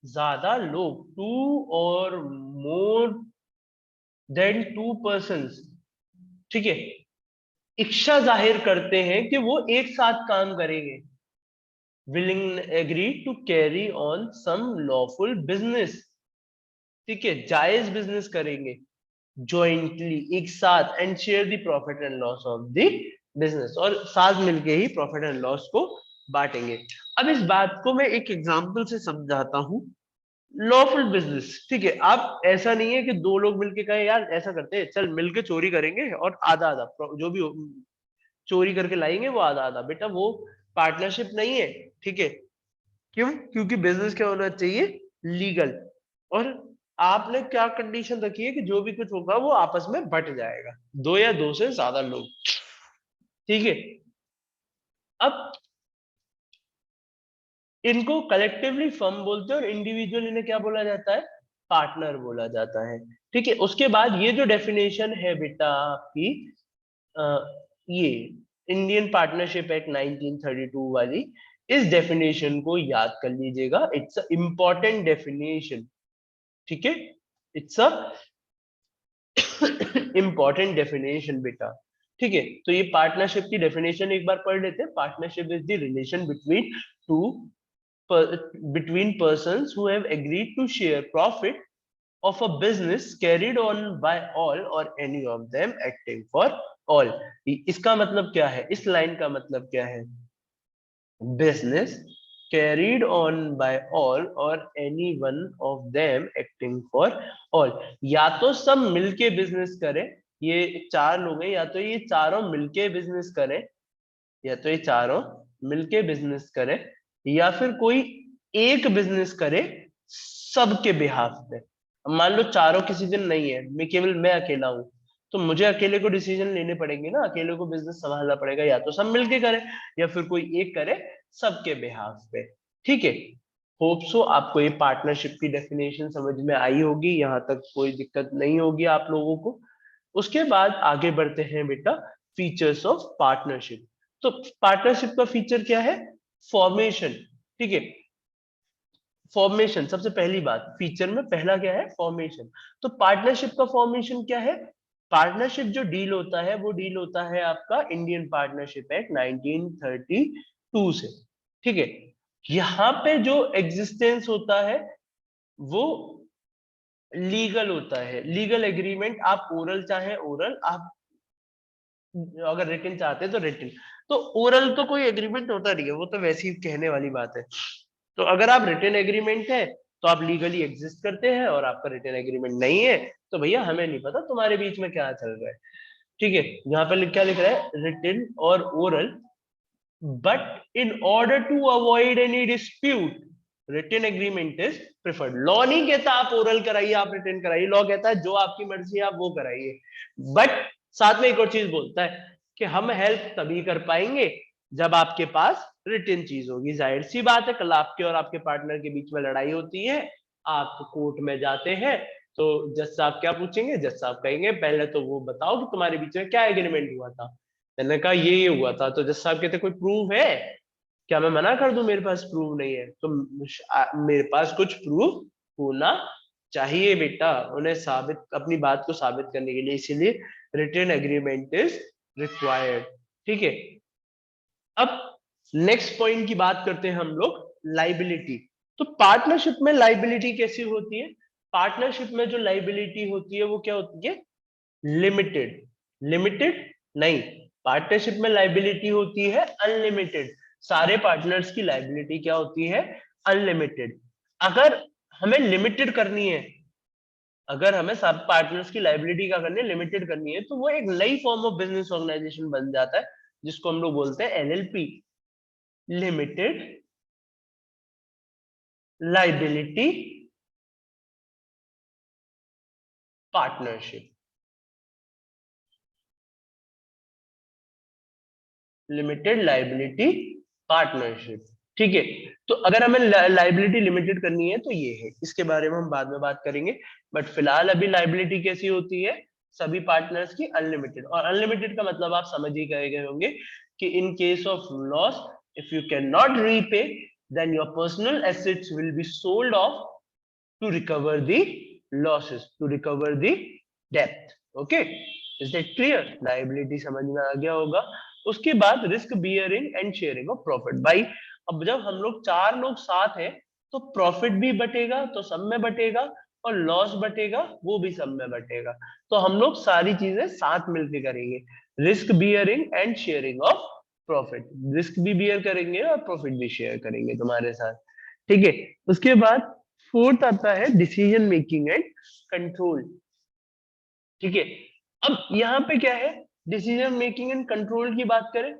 ज्यादा लोग, टू और मोर देन टू पर्संस, ठीक है, इच्छा जाहिर करते हैं कि वो एक साथ काम करेंगे, willing agree to carry on some lawful business. ठीक है, जायज बिजनेस करेंगे जॉइंटली, एक साथ, and share the profit and loss of the business, और साथ मिलके ही प्रॉफिट एंड लॉस को बांटेंगे। अब इस बात को मैं एक एग्जांपल से समझाता हूँ। लॉफुल बिजनेस, ठीक है, अब ऐसा नहीं है कि दो लोग मिलके कहे यार ऐसा करते हैं, चल मिलके चोरी करेंगे और आधा आधा जो भी चोरी करके लाएंगे वो आधा आधा, बेटा वो पार्टनरशिप नहीं है। ठीक है। क्यों? क्योंकि बिजनेस क्या होना चाहिए, लीगल। और आपने क्या कंडीशन रखी है कि जो भी कुछ होगा वो आपस में बट जाएगा, दो या दो से ज्यादा लोग। ठीक है। अब इनको कलेक्टिवली फर्म बोलते हैं और इंडिविजुअल इन्हें क्या बोला जाता है, पार्टनर बोला जाता है। ठीक है। उसके बाद ये जो डेफिनेशन है बेटा आपकी, अ, ये इंडियन पार्टनरशिप एक्ट 1932 वाली, इस डेफिनेशन को याद कर लीजिएगा, इट्स अ इंपॉर्टेंट डेफिनेशन। ठीक है। इट्स अ इंपॉर्टेंट डेफिनेशन बेटा। ठीक है। तो ये पार्टनरशिप की डेफिनेशन एक बार पढ़ लेते हैं। Partnership is the relation between two between persons who have agreed to share profit of a business carried on by all or any of them acting for all। इसका मतलब क्या है, इस लाइन का मतलब क्या है, business carried on by all or any one of them acting for all। या तो सब मिलके बिजनेस करें, ये चार लोग हैं, या तो ये चारों मिलके बिजनेस करें, या तो ये चारों मिलके बिजनेस करें, या फिर कोई एक बिजनेस करे सबके बिहाफ पे। मान लो चारों किसी दिन नहीं है, मैं अकेला हूं, तो मुझे अकेले को डिसीजन लेने पड़ेंगे ना, अकेले को बिजनेस संभालना पड़ेगा, या तो सब मिलके करे या फिर कोई एक करे सबके बिहाफ पे। ठीक है। होप सो आपको ये पार्टनरशिप की डेफिनेशन समझ में आई होगी, यहाँ तक कोई दिक्कत नहीं होगी आप लोगों को। उसके बाद आगे बढ़ते हैं बेटा फीचर्स ऑफ पार्टनरशिप। तो पार्टनरशिप का फीचर क्या है? फॉर्मेशन। ठीक है, फॉर्मेशन सबसे पहली बात, फीचर में पहला क्या है? फॉर्मेशन। तो पार्टनरशिप का फॉर्मेशन क्या है? पार्टनरशिप जो डील होता है वो डील होता है आपका इंडियन पार्टनरशिप एक्ट 1932 से। ठीक है, यहाँ पे जो एग्जिस्टेंस होता है वो लीगल होता है। लीगल एग्रीमेंट, आप ओरल चाहे ओरल, आप अगर रिटन चाहते हैं तो रिटन। तो ओरल तो कोई एग्रीमेंट होता नहीं है, वो तो वैसी कहने वाली बात है। तो अगर आप रिटन एग्रीमेंट है तो आप लीगली एग्जिस्ट करते हैं, और आपका रिटन एग्रीमेंट नहीं है तो भैया हमें नहीं पता तुम्हारे बीच में क्या चल रहा है। ठीक है, यहाँ पे क्या लिख रहा है? रिटन और oral, but in order to avoid any dispute written agreement is preferred. Law नहीं कहता आप ओरल कराइए, आप रिटन कराइए, लॉ कहता है जो आपकी मर्जी है आप वो कराइए। बट साथ में एक और चीज बोलता है कि हम हेल्प तभी कर पाएंगे जब आपके पास रिटन चीज होगी। जाहिर सी बात है, कल आपके और आपके पार्टनर के बीच में लड़ाई होती है, आप कोर्ट में जाते हैं, तो जज साहब क्या पूछेंगे? जज साहब कहेंगे पहले तो वो बताओ कि तुम्हारे बीच में क्या एग्रीमेंट हुआ था। मैंने कहा ये हुआ था, तो जज साहब कहते कोई प्रूफ है? क्या मैं मना कर दूं मेरे पास प्रूफ नहीं है? तो मेरे पास कुछ प्रूफ होना चाहिए बेटा, उन्हें साबित, अपनी बात को साबित करने के लिए, इसीलिए रिटन एग्रीमेंट इज रिक्वायर्ड। ठीक है, अब नेक्स्ट पॉइंट की बात करते हैं हम लोग, लाइबिलिटी। तो पार्टनरशिप में लाइबिलिटी कैसी होती है? पार्टनरशिप में जो लाइबिलिटी होती है वो क्या होती है? लिमिटेड। लिमिटेड नहीं, पार्टनरशिप में लाइबिलिटी होती है अनलिमिटेड। सारे पार्टनर्स की लाइबिलिटी क्या होती है? अनलिमिटेड। अगर हमें लिमिटेड करनी है, अगर हमें सब पार्टनर्स की लाइबिलिटी क्या करनी है? लिमिटेड करनी है, तो वो एक नई फॉर्म ऑफ बिजनेस ऑर्गेनाइजेशन बन जाता है, जिसको हम लोग बोलते हैं LLP, limited liability partnership. Limited liability partnership. ठीक है, तो अगर हमें लाइबिलिटी लिमिटेड करनी है तो ये है, इसके बारे में हम बाद में बात करेंगे। बट फिलहाल अभी लाइबिलिटी कैसी होती है? सभी पार्टनर्स की अनलिमिटेड। और अनलिमिटेड का मतलब आप समझ ही गए होंगे कि in case of loss, if you can not repay, then your personal assets will be sold off to recover the losses, to recover the depth. Okay, is that clear? Liability समझ में आ गया होगा। उसके बाद risk bearing and sharing of profit. भाई अब जब हम लोग चार लोग साथ हैं तो प्रॉफिट भी बटेगा, तो सब में बटेगा, और लॉस बटेगा वो भी सब में बटेगा। तो हम लोग सारी चीजें साथ मिलकर करेंगे, risk bearing and sharing of profit. Risk भी बियर करेंगे और प्रॉफिट भी शेयर करेंगे तुम्हारे साथ। ठीक है, उसके बाद फोर्थ आता है डिसीजन मेकिंग एंड कंट्रोल। ठीक है, अब यहाँ पे क्या है? डिसीजन मेकिंग एंड कंट्रोल की बात करें,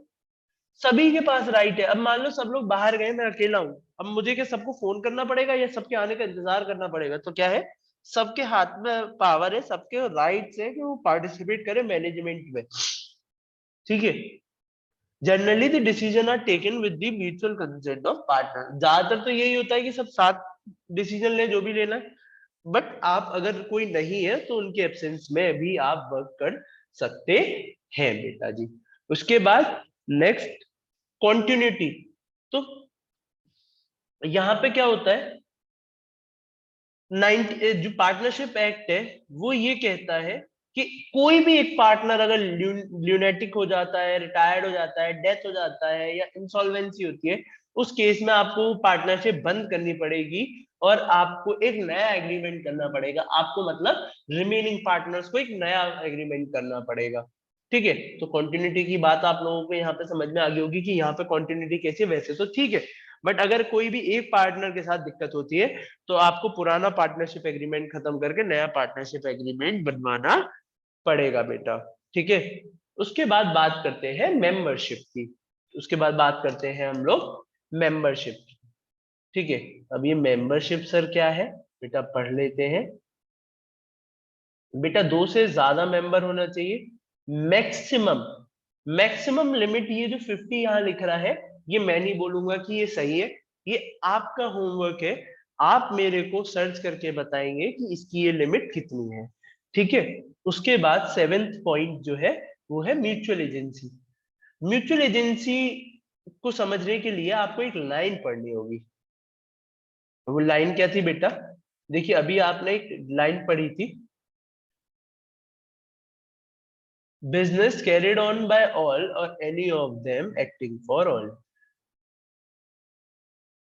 सभी के पास राइट है। अब मान लो सब लोग बाहर गए, मैं अकेला हूं, अब मुझे क्या सबको फोन करना पड़ेगा या सबके आने का इंतजार करना पड़ेगा? तो क्या है, सबके हाथ में पावर है, सबके राइट्स है कि वो पार्टिसिपेट करे मैनेजमेंट में। ठीक है, generally the decision are taken with the mutual consent of partner. ज्यादातर तो यही होता है कि सब साथ डिसीजन ले जो भी लेना है, बट आप अगर कोई नहीं है तो उनके एब्सेंस में भी आप वर्क कर सकते हैं बेटा जी। उसके बाद नेक्स्ट, कॉन्टिन्यूटी। तो यहाँ पे क्या होता है, 90 जो पार्टनरशिप एक्ट है वो ये कहता है कि कोई भी एक पार्टनर अगर ल्यूनेटिक हो जाता है, रिटायर्ड हो जाता है, डेथ हो जाता है या इंसॉल्वेंसी होती है, उस केस में आपको पार्टनरशिप बंद करनी पड़ेगी और आपको एक नया एग्रीमेंट करना पड़ेगा। आपको मतलब रिमेनिंग पार्टनर्स को एक नया एग्रीमेंट करना पड़ेगा। ठीक है, तो कॉन्टिन्यूटी की बात आप लोगों को यहाँ पे समझ में आ गई होगी कि यहाँ पे कॉन्टिन्यूटी कैसी है। वैसे तो ठीक है, बट अगर कोई भी एक पार्टनर के साथ दिक्कत होती है तो आपको पुराना पार्टनरशिप एग्रीमेंट खत्म करके नया पार्टनरशिप एग्रीमेंट बनवाना पड़ेगा बेटा। ठीक है, उसके बाद बात करते हैं मेंबरशिप की। उसके बाद बात करते हैं हम लोग मेंबरशिप। ठीक है, अब ये मेंबरशिप सर क्या है बेटा, पढ़ लेते हैं। बेटा दो से ज्यादा मेंबर होना चाहिए। मैक्सिमम, मैक्सिमम लिमिट ये जो 50 यहाँ लिख रहा है, ये मैं नहीं बोलूंगा कि ये सही है, ये आपका होमवर्क है। आप मेरे को सर्च करके बताएंगे कि इसकी ये लिमिट कितनी है। ठीक है। उसके बाद सेवेंथ पॉइंट जो है वो है म्यूचुअल एजेंसी। म्यूचुअल एजेंसी को समझने के लिए आपको एक लाइन पढ़नी होगी। वो लाइन क्या थी बेटा? देखिए अभी आपने एक लाइन पढ़ी थी, business carried on by all or any of them acting for all.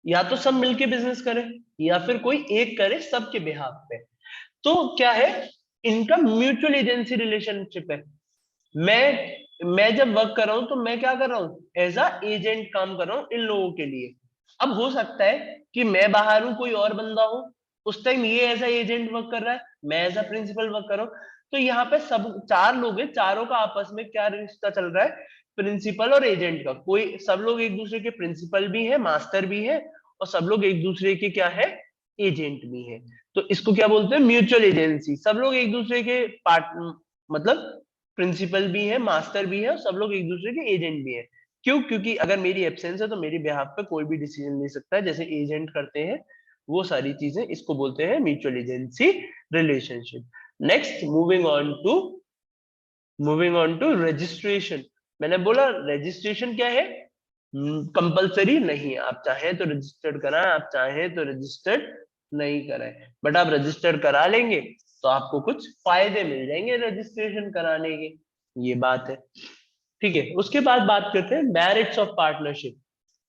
या तो सब मिलके बिजनेस करें या फिर कोई एक करे सबके बिहाफ पे। तो क्या है, इनका म्यूचुअल एजेंसी रिलेशनशिप है। मैं जब वर्क कर रहा हूं तो मैं क्या कर रहा हूं, एज अ एजेंट काम कर रहा हूं इन लोगों के लिए। अब हो सकता है कि मैं बाहर हूं, कोई और बंदा हो, उस टाइम ये एज अ एजेंट वर्क कर रहा है, मैं एज अ प्रिंसिपल वर्क कर रहा हूं। तो यहाँ पे सब चार लोग हैं, चारों का आपस में क्या रिश्ता चल रहा है, प्रिंसिपल और एजेंट का। कोई सब लोग एक दूसरे के प्रिंसिपल भी है, मास्टर भी है, और सब लोग एक दूसरे के क्या है, एजेंट भी है। तो इसको क्या बोलते हैं, म्यूचुअल एजेंसी। सब लोग एक दूसरे के पार्ट, मतलब प्रिंसिपल भी है, मास्टर भी है, और सब लोग एक दूसरे के एजेंट भी है। क्यों? क्योंकि अगर मेरी एब्सेंस है तो मेरी बिहाफ पे कोई भी डिसीजन ले सकता है, जैसे एजेंट करते हैं वो सारी चीजें। इसको बोलते हैं mutual agency relationship. Next, moving on to registration. मैंने बोला रजिस्ट्रेशन क्या है, कंपलसरी नहीं है। आप चाहें तो रजिस्टर्ड कराएं, आप चाहें तो रजिस्टर्ड नहीं कराएं, बट आप रजिस्टर करा लेंगे तो आपको कुछ फायदे मिल जाएंगे रजिस्ट्रेशन कराने के। ये बात है। ठीक है। उसके बाद बात करते हैं मेरिट्स ऑफ पार्टनरशिप।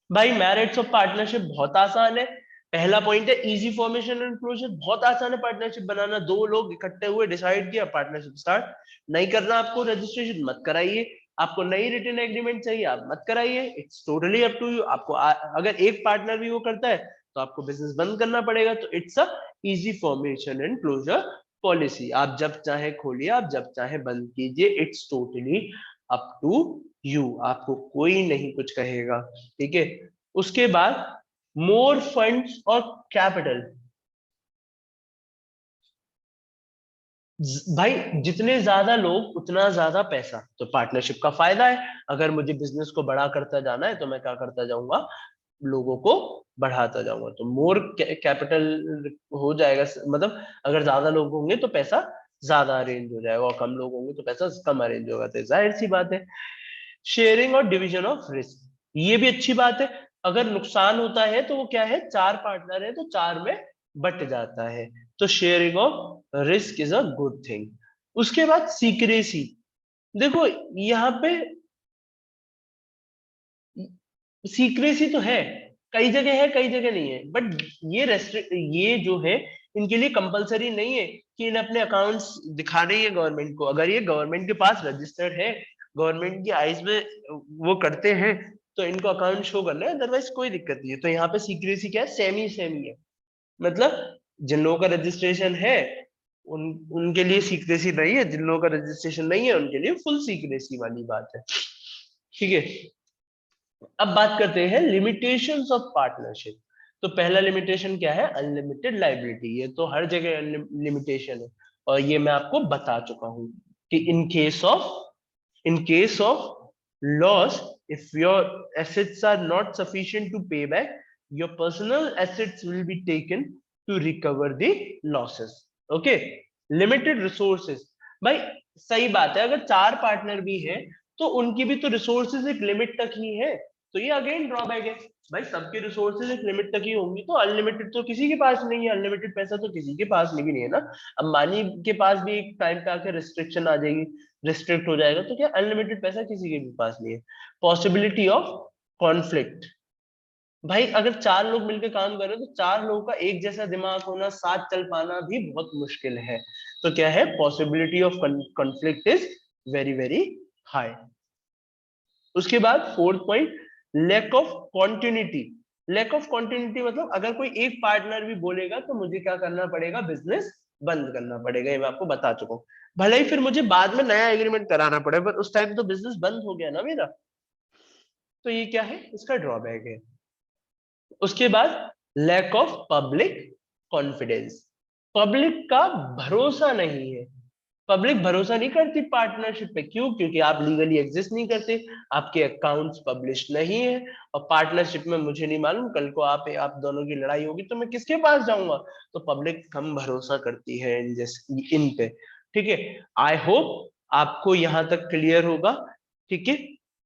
भाई मेरिट्स ऑफ पार्टनरशिप बहुत आसान है। पहला पॉइंट है इजी फॉर्मेशन एंड क्लोजर। बहुत आसान है पार्टनरशिप बनाना। दो लोग इकट्ठे हुए, डिसाइड किया, पार्टनरशिप स्टार्ट। नहीं करना आपको रजिस्ट्रेशन, मत कराइए। आपको नई रिटन एग्रीमेंट चाहिए, आप मत कराइए। It's totally up to you. आपको अगर एक पार्टनर भी वो करता है तो आपको बिजनेस बंद करना पड़ेगा। तो it's a easy formation and closure policy. आप जब चाहे खोलिए, आप जब चाहे बंद कीजिए। It's totally up to you. आपको कोई नहीं कुछ कहेगा। ठीक है। उसके बाद मोर फंड्स और कैपिटल। भाई जितने ज्यादा लोग उतना ज्यादा पैसा, तो पार्टनरशिप का फायदा है। अगर मुझे बिजनेस को बड़ा करता जाना है तो मैं क्या करता जाऊंगा, लोगों को बढ़ाता जाऊंगा। तो मोर कैपिटल हो जाएगा, मतलब अगर ज्यादा लोग होंगे तो पैसा ज्यादा अरेंज हो जाएगा, और कम लोग होंगे तो पैसा कम अरेंज होगा। तो जाहिर सी बात है। शेयरिंग और डिवीजन ऑफ रिस्क, ये भी अच्छी बात है। अगर नुकसान होता है तो वो क्या है, चार पार्टनर है तो चार में बट जाता है। तो sharing of risk is a good thing. उसके बाद सीक्रेसी। देखो यहाँ पे सीक्रेसी तो है, कई जगह है कई जगह नहीं है, बट ये रेस्ट्रिक्ट, ये जो है इनके लिए कंपलसरी नहीं है कि इन्हें अपने अकाउंट्स दिखाने ही है गवर्नमेंट को। अगर ये गवर्नमेंट के पास रजिस्टर्ड है, गवर्नमेंट की आइज में वो करते हैं, तो इनको अकाउंट शो करना है, अदरवाइज कोई दिक्कत नहीं है। तो यहाँ पे सीक्रेसी क्या है, सेमी सेमी है। मतलब जिन लोगों का रजिस्ट्रेशन है उन उनके लिए सीक्रेसी नहीं है, जिन लोगों का रजिस्ट्रेशन नहीं है उनके लिए फुल सीक्रेसी वाली बात है। ठीक है। अब बात करते हैं लिमिटेशंस ऑफ पार्टनरशिप। तो पहला लिमिटेशन क्या है, अनलिमिटेड लाइबिलिटी। ये तो हर जगह लिमिटेशन है, और ये मैं आपको बता चुका हूं कि in case of loss, if your assets are not sufficient to pay back, your personal assets will be taken to recover the losses. Okay. Limited resources। भाई सही बात है, अगर चार पार्टनर भी हैं तो उनकी भी तो रिसोर्सेज एक लिमिट तक ही है। तो ये अगेन ड्रॉबैक है। भाई सबके रिसोर्सेज एक लिमिट तक ही होंगी, तो अनलिमिटेड तो किसी के पास नहीं है, अनलिमिटेड पैसा तो किसी के पास नहीं है ना। अंबानी के पास भी एक टाइम पे आके रिस्ट्रिक्शन आ जाएगी, रिस्ट्रिक्ट हो जाएगा, तो क्या अनलिमिटेड पैसा किसी के भी पास नहीं है। Possibility of conflict. भाई अगर चार लोग मिलकर काम कर रहे हैं तो चार लोगों का एक जैसा दिमाग होना, साथ चल पाना भी बहुत मुश्किल है। तो क्या है, possibility of conflict is very very high. उसके बाद fourth point, lack of continuity. Lack of continuity मतलब अगर कोई एक पार्टनर भी बोलेगा तो मुझे क्या करना पड़ेगा, बिजनेस बंद करना पड़ेगा। ये मैं आपको बता चुका हूँ। भले ही फिर मुझे बाद में नया एग्रीमेंट कराना पड़े, पर उस टाइम तो बिजनेस बंद हो गया ना मेरा। तो ये क्या है, इसका ड्रॉबैक है। उसके बाद lack of public confidence. Public का भरोसा नहीं है। पब्लिक भरोसा नहीं करती पार्टनरशिप पे। क्यों? क्योंकि आप लीगली एग्जिस्ट नहीं करते, आपके अकाउंट्स पब्लिश नहीं है। और पार्टनरशिप में मुझे नहीं मालूम, कल को आप दोनों की लड़ाई होगी तो मैं किसके पास जाऊंगा। तो पब्लिक कम भरोसा करती है इन पे। ठीक है, आई होप आपको यहां तक क्लियर होगा। ठीक है,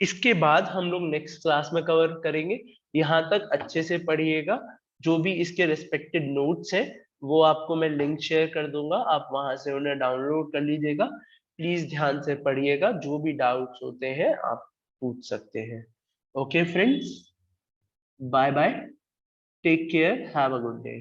इसके बाद हम लोग नेक्स्ट क्लास में कवर करेंगे। यहां तक अच्छे से पढ़िएगा। जो भी इसके रिस्पेक्टेड नोट्स हैं वो आपको मैं लिंक शेयर कर दूंगा, आप वहां से उन्हें डाउनलोड कर लीजिएगा। प्लीज ध्यान से पढ़िएगा, जो भी डाउट्स होते हैं आप पूछ सकते हैं। Okay friends, bye bye, take care, have a good day.